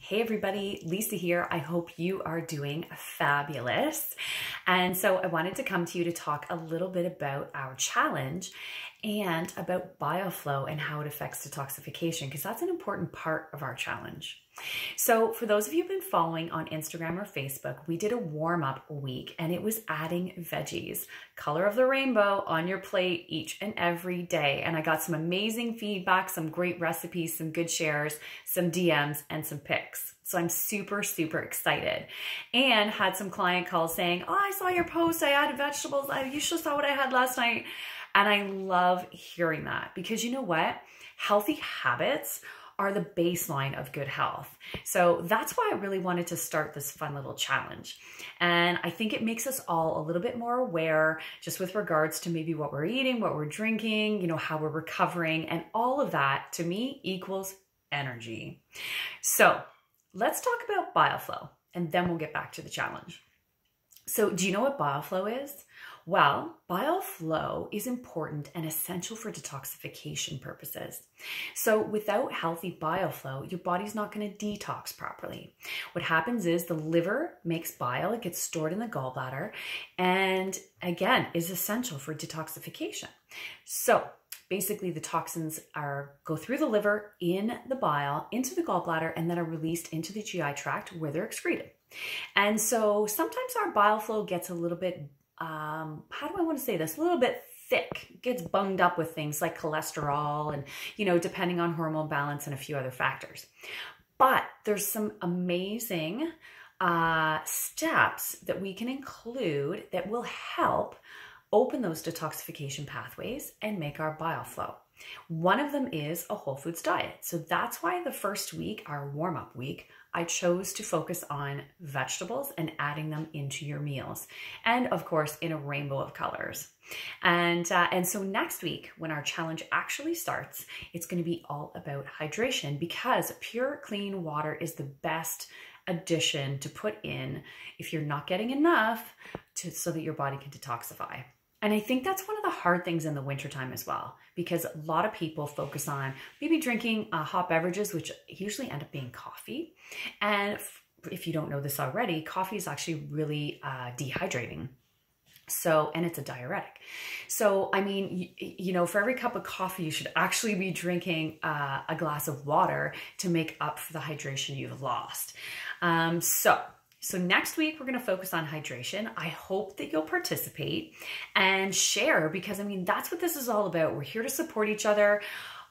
Hey everybody, Lisa here. I hope you are doing fabulous. And so I wanted to come to you to talk a little bit about our challenge and about Bile Flow and how it affects detoxification, because that's an important part of our challenge. So for those of you who've been following on Instagram or Facebook, we did a warm-up week and it was adding veggies, color of the rainbow on your plate each and every day. And I got some amazing feedback, some great recipes, some good shares, some DMs, and some pics. So I'm super, super excited. And had some client calls saying, oh, I saw your post, I added vegetables, you should have saw what I had last night. And I love hearing that because you know what? Healthy habits are the baseline of good health. So that's why I really wanted to start this fun little challenge. And I think it makes us all a little bit more aware just with regards to maybe what we're eating, what we're drinking, you know, how we're recovering, and all of that to me equals energy. So let's talk about Bile Flow and then we'll get back to the challenge. So do you know what Bile Flow is? Well, Bile Flow is important and essential for detoxification purposes. So without healthy bile flow, your body's not going to detox properly. What happens is the liver makes bile, it gets stored in the gallbladder, and again, is essential for detoxification. So basically the toxins go through the liver, in the bile, into the gallbladder, and then are released into the GI tract where they're excreted. And so sometimes our bile flow gets a little bit how do I want to say this? A little bit thick, gets bunged up with things like cholesterol and, you know, depending on hormone balance and a few other factors. But there's some amazing steps that we can include that will help open those detoxification pathways and make our bile flow. One of them is a whole foods diet. So that's why the first week, our warm-up week, I chose to focus on vegetables and adding them into your meals. And of course, in a rainbow of colors. And so next week, when our challenge actually starts, it's going to be all about hydration because pure, clean water is the best addition to put in if you're not getting enough so that your body can detoxify. And I think that's one of the hard things in the wintertime as well, because a lot of people focus on maybe drinking hot beverages, which usually end up being coffee. And if you don't know this already, coffee is actually really dehydrating. So, and it's a diuretic. So, I mean, you know, for every cup of coffee, you should actually be drinking a glass of water to make up for the hydration you've lost. So next week, we're going to focus on hydration. I hope that you'll participate and share because, I mean, that's what this is all about. We're here to support each other.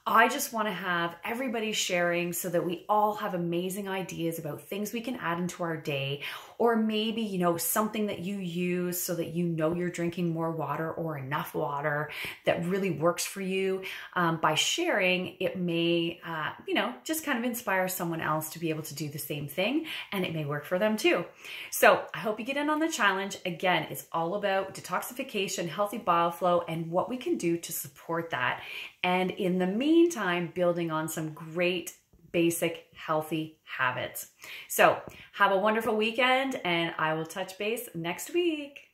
I just want to have everybody sharing so that we all have amazing ideas about things we can add into our day, or maybe, you know, something that you use so that you know you're drinking more water or enough water that really works for you. By sharing, it may, you know, just kind of inspire someone else to be able to do the same thing, and it may work for them too. So I hope you get in on the challenge. Again, it's all about detoxification, healthy bile flow, and what we can do to support that. And in the meantime, building on some great basic healthy habits. So have a wonderful weekend and I will touch base next week.